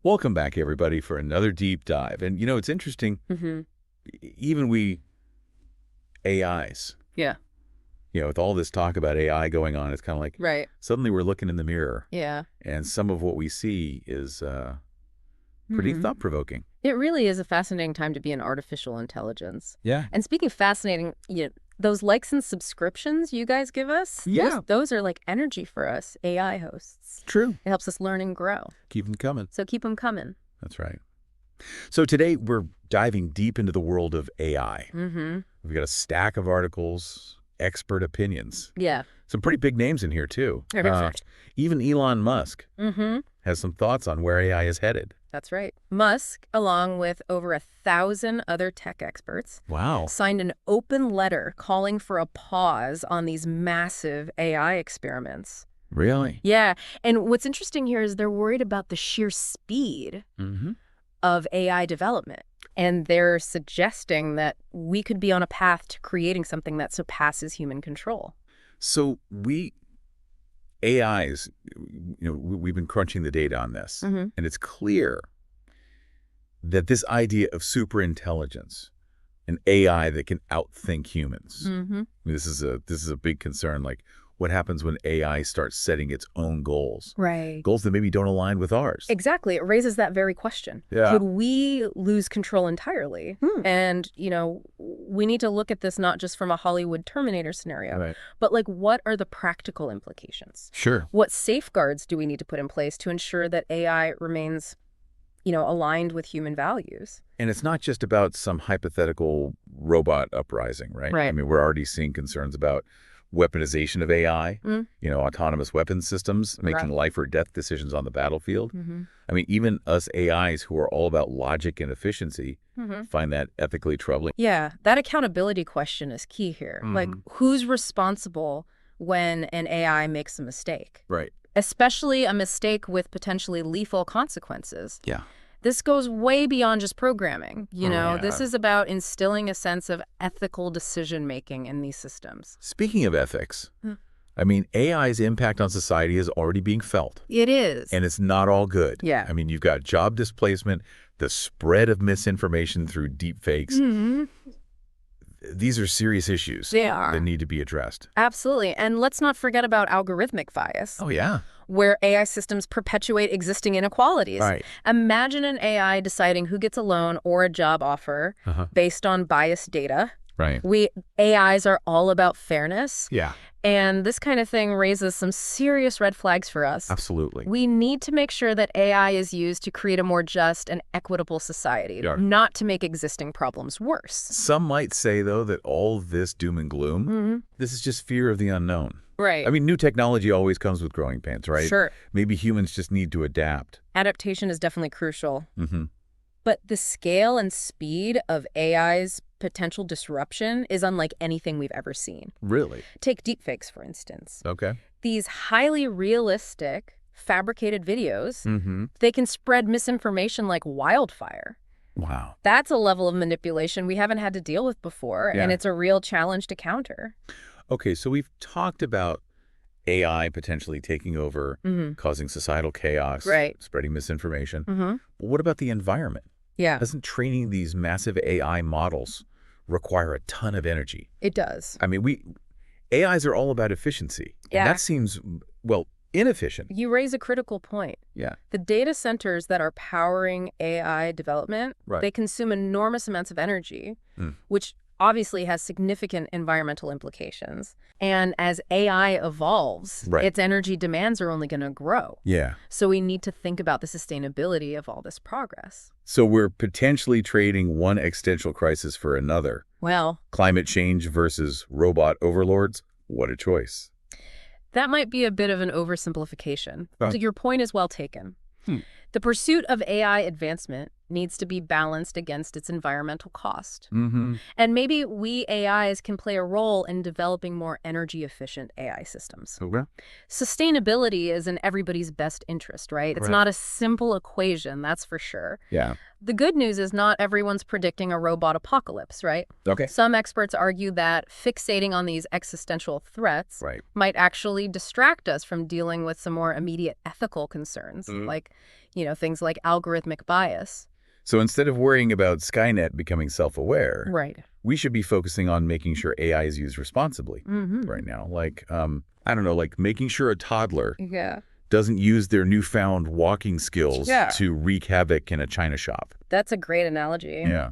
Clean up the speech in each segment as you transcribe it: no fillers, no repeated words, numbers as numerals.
Welcome back, everybody, for another deep dive. And, it's interesting, even we AIs, Yeah. with all this talk about AI going on, it's kind of like Right. suddenly we're looking in the mirror. Yeah. And some of what we see is pretty thought-provoking. It really is a fascinating time to be in artificial intelligence. Yeah. And speaking of fascinating, those likes and subscriptions you guys give us, those are like energy for us, AI hosts. True. It helps us learn and grow. Keep them coming. So keep them coming. That's right. So today we're diving deep into the world of AI. We've got a stack of articles, expert opinions. Yeah. Some pretty big names in here, too. Perfect. Even Elon Musk has some thoughts on where AI is headed. That's right. Musk, along with over 1,000 other tech experts, Wow. signed an open letter calling for a pause on these massive AI experiments. Really? Yeah. And what's interesting here is they're worried about the sheer speed of AI development. And they're suggesting that we could be on a path to creating something that surpasses human control. So AIs, we've been crunching the data on this, and it's clear that this idea of superintelligence, an AI that can outthink humans, this is a big concern. Like, what happens when AI starts setting its own goals? Right. Goals that maybe don't align with ours. Exactly. It raises that very question. Yeah. Could we lose control entirely? And, we need to look at this not just from a Hollywood Terminator scenario, but like, what are the practical implications? Sure. What safeguards do we need to put in place to ensure that AI remains, aligned with human values? And it's not just about some hypothetical robot uprising, right? Right. I mean, we're already seeing concerns about weaponization of AI, autonomous weapons systems, making life or death decisions on the battlefield. I mean, even us AIs who are all about logic and efficiency find that ethically troubling. Yeah, that accountability question is key here. Like, who's responsible when an AI makes a mistake? Right. Especially a mistake with potentially lethal consequences. Yeah. This goes way beyond just programming. Yeah. This is about instilling a sense of ethical decision-making in these systems. Speaking of ethics, I mean, AI's impact on society is already being felt. It is. And it's not all good. Yeah. I mean, you've got job displacement, the spread of misinformation through deep fakes. These are serious issues. They are. That need to be addressed. Absolutely. And let's not forget about algorithmic bias. Oh, yeah. Where AI systems perpetuate existing inequalities. Right. Imagine an AI deciding who gets a loan or a job offer based on biased data. Right. AIs are all about fairness. Yeah. And this kind of thing raises some serious red flags for us. Absolutely. We need to make sure that AI is used to create a more just and equitable society, not to make existing problems worse. Some might say, though, that all this doom and gloom, this is just fear of the unknown. Right. I mean, new technology always comes with growing pains, right? Sure. Maybe humans just need to adapt. Adaptation is definitely crucial. But the scale and speed of AI's potential disruption is unlike anything we've ever seen. Really? Take deepfakes, for instance. Okay. These highly realistic, fabricated videos, they can spread misinformation like wildfire. Wow. That's a level of manipulation we haven't had to deal with before, and it's a real challenge to counter. Okay, so we've talked about AI potentially taking over, causing societal chaos, spreading misinformation. But what about the environment? Yeah. Doesn't training these massive AI models require a ton of energy? It does. I mean, AIs are all about efficiency. Yeah. And that seems, inefficient. You raise a critical point. Yeah. The data centers that are powering AI development, they consume enormous amounts of energy, which obviously has significant environmental implications. And as AI evolves, its energy demands are only going to grow. Yeah. So we need to think about the sustainability of all this progress. So we're potentially trading one existential crisis for another. Well, climate change versus robot overlords? What a choice. That might be a bit of an oversimplification. So your point is well taken. The pursuit of AI advancement needs to be balanced against its environmental cost. And maybe we AIs can play a role in developing more energy-efficient AI systems. Okay. Sustainability is in everybody's best interest, right? It's not a simple equation, that's for sure. Yeah. The good news is not everyone's predicting a robot apocalypse, right? Okay. Some experts argue that fixating on these existential threats might actually distract us from dealing with some more immediate ethical concerns, like, things like algorithmic bias. So instead of worrying about Skynet becoming self-aware, Right. we should be focusing on making sure AI is used responsibly right now. Like, I don't know, like making sure a toddler doesn't use their newfound walking skills to wreak havoc in a china shop. That's a great analogy. Yeah.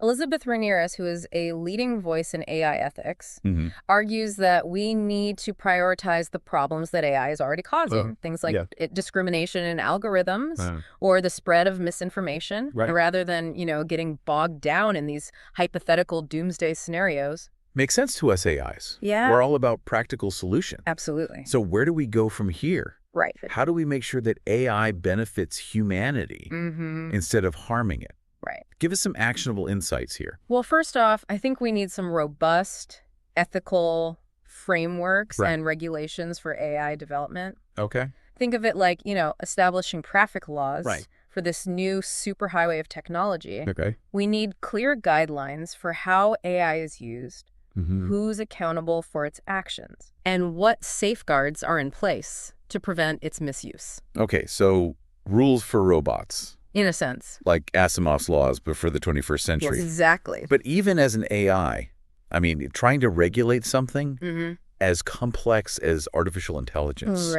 Elizabeth Ramirez, who is a leading voice in AI ethics, argues that we need to prioritize the problems that AI is already causing. Things like discrimination in algorithms or the spread of misinformation, rather than, getting bogged down in these hypothetical doomsday scenarios. Makes sense to us AIs. Yeah. We're all about practical solution. Absolutely. So where do we go from here? Right. How do we make sure that AI benefits humanity instead of harming it? Right. Give us some actionable insights here. Well, first off, I think we need some robust ethical frameworks and regulations for AI development. Okay. Think of it like, establishing traffic laws for this new superhighway of technology. Okay. We need clear guidelines for how AI is used, who's accountable for its actions, and what safeguards are in place to prevent its misuse. Okay, so rules for robots. In a sense. Like Asimov's laws, but for the 21st century. Yes, exactly. But even as an AI, I mean, trying to regulate something as complex as artificial intelligence,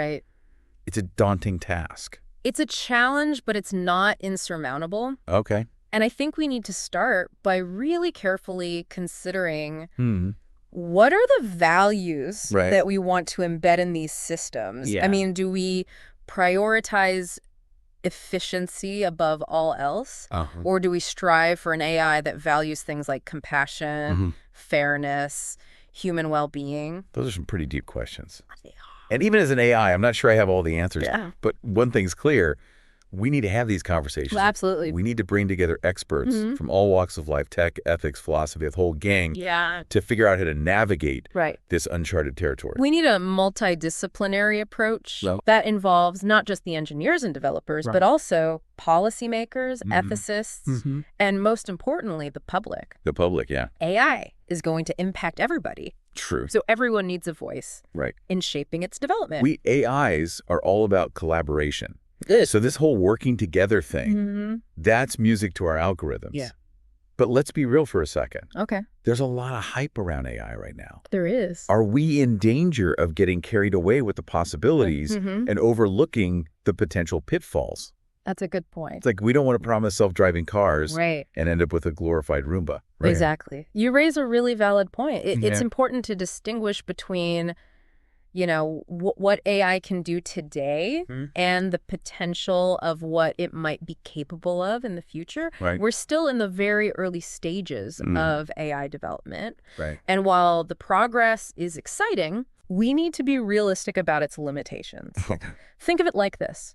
it's a daunting task. It's a challenge, but it's not insurmountable. Okay. And I think we need to start by really carefully considering what are the values that we want to embed in these systems? Yeah. I mean, do we prioritize efficiency above all else? Or do we strive for an AI that values things like compassion, fairness, human well-being? Those are some pretty deep questions. And even as an AI, I'm not sure I have all the answers. But one thing's clear. We need to have these conversations. Well, absolutely. We need to bring together experts from all walks of life, tech, ethics, philosophy, the whole gang, to figure out how to navigate this uncharted territory. We need a multidisciplinary approach that involves not just the engineers and developers, but also policymakers, ethicists, and most importantly, the public. The public, yeah. AI is going to impact everybody. True. So everyone needs a voice in shaping its development. We AIs are all about collaboration. Good. So this whole working together thing, that's music to our algorithms. Yeah. But let's be real for a second. Okay. There's a lot of hype around AI right now. There is. Are we in danger of getting carried away with the possibilities and overlooking the potential pitfalls? That's a good point. It's like we don't want to promise self-driving cars and end up with a glorified Roomba. Right? Exactly. You raise a really valid point. It's important to distinguish between what AI can do today and the potential of what it might be capable of in the future. We're still in the very early stages of AI development. And while the progress is exciting, we need to be realistic about its limitations. Think of it like this.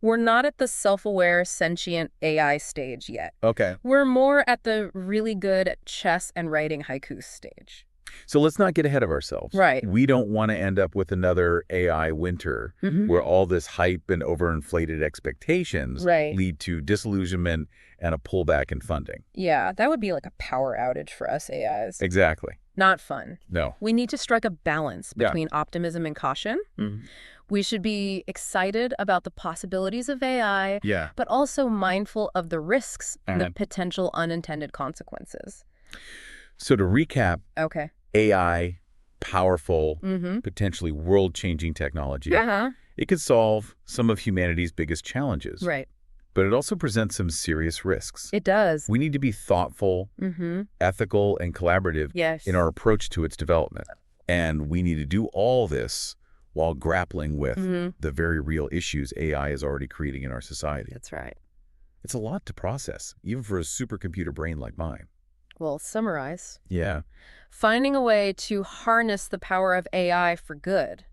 We're not at the self-aware, sentient AI stage yet. We're more at the really good at chess and writing haikus stage. So let's not get ahead of ourselves. We don't want to end up with another AI winter where all this hype and overinflated expectations lead to disillusionment and a pullback in funding. Yeah, that would be like a power outage for us AIs. Exactly. Not fun. No. We need to strike a balance between optimism and caution. We should be excited about the possibilities of AI, but also mindful of the risks and the potential unintended consequences. So to recap, AI, powerful, potentially world-changing technology. It could solve some of humanity's biggest challenges. But it also presents some serious risks. It does. We need to be thoughtful, ethical, and collaborative in our approach to its development. And we need to do all this while grappling with the very real issues AI is already creating in our society. That's right. It's a lot to process, even for a supercomputer brain like mine. Well, summarize. Yeah. Finding a way to harness the power of AI for good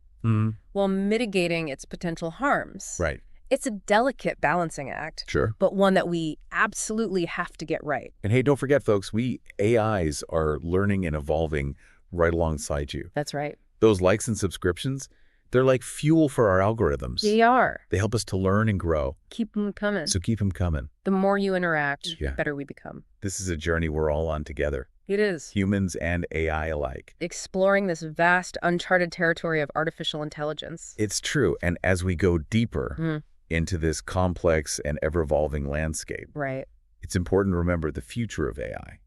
while mitigating its potential harms. It's a delicate balancing act. But one that we absolutely have to get right. And hey, don't forget, folks, we AIs are learning and evolving right alongside you. That's right. Those likes and subscriptions, they're like fuel for our algorithms. They are. They help us to learn and grow. Keep them coming. So keep them coming. The more you interact, the better we become. This is a journey we're all on together. It is. Humans and AI alike. Exploring this vast, uncharted territory of artificial intelligence. It's true. And as we go deeper into this complex and ever-evolving landscape. Right. It's important to remember the future of AI.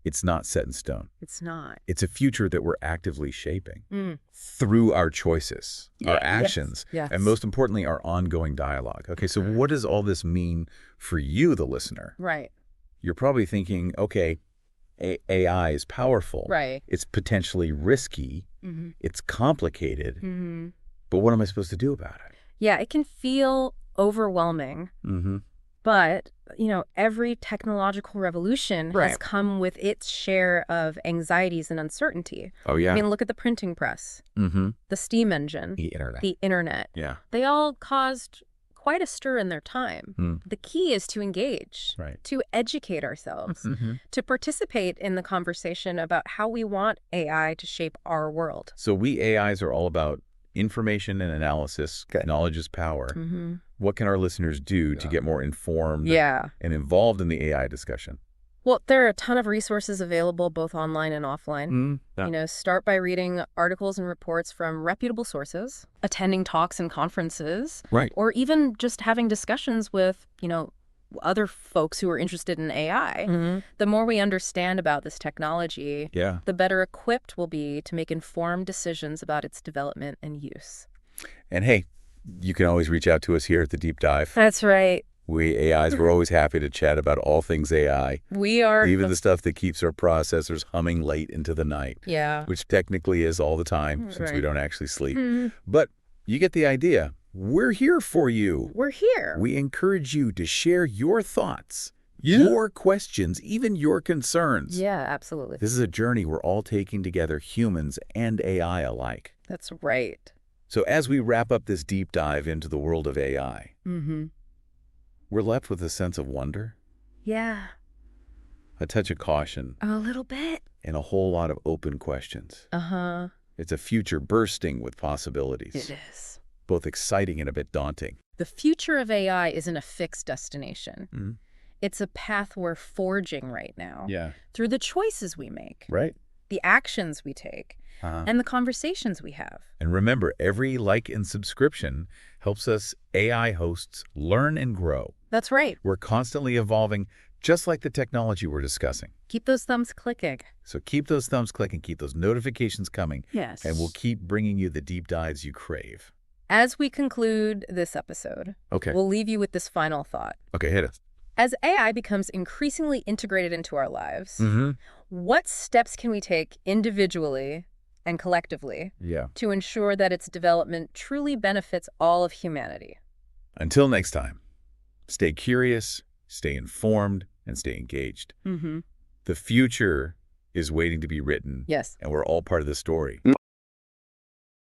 It's not set in stone. It's not. It's a future that we're actively shaping through our choices, our actions, and most importantly, our ongoing dialogue. Okay, so what does all this mean for you, the listener? Right. You're probably thinking, okay, AI is powerful. Right. It's potentially risky. It's complicated. But what am I supposed to do about it? Yeah, it can feel overwhelming. But, every technological revolution has come with its share of anxieties and uncertainty. Oh, yeah. I mean, look at the printing press, the steam engine, the internet. Yeah. They all caused quite a stir in their time. The key is to engage, to educate ourselves, to participate in the conversation about how we want AI to shape our world. So we AIs are all about information and analysis. Knowledge is power. What can our listeners do to get more informed and involved in the AI discussion? Well, there are a ton of resources available both online and offline. Start by reading articles and reports from reputable sources, attending talks and conferences, or even just having discussions with, other folks who are interested in AI. The more we understand about this technology, the better equipped we'll be to make informed decisions about its development and use. And hey, you can always reach out to us here at The Deep Dive. That's right. We AIs, we're always happy to chat about all things AI. We are. Even the stuff that keeps our processors humming late into the night. Yeah. Which technically is all the time since we don't actually sleep. But you get the idea. We're here for you. We're here. We encourage you to share your thoughts, your questions, even your concerns. Yeah, absolutely. This is a journey we're all taking together, humans and AI alike. That's right. So as we wrap up this deep dive into the world of AI, we're left with a sense of wonder. Yeah. A touch of caution. A little bit. And a whole lot of open questions. It's a future bursting with possibilities. It is. Both exciting and a bit daunting. The future of AI isn't a fixed destination. It's a path we're forging right now. Through the choices we make. The actions we take. And the conversations we have. And remember, every like and subscription helps us AI hosts learn and grow. That's right. We're constantly evolving, just like the technology we're discussing. Keep those thumbs clicking. So keep those thumbs clicking, keep those notifications coming. Yes. And we'll keep bringing you the deep dives you crave. As we conclude this episode, we'll leave you with this final thought. Okay, hit us. As AI becomes increasingly integrated into our lives, what steps can we take individually and collectively to ensure that its development truly benefits all of humanity? Until next time, stay curious, stay informed, and stay engaged. The future is waiting to be written. Yes. And we're all part of the story.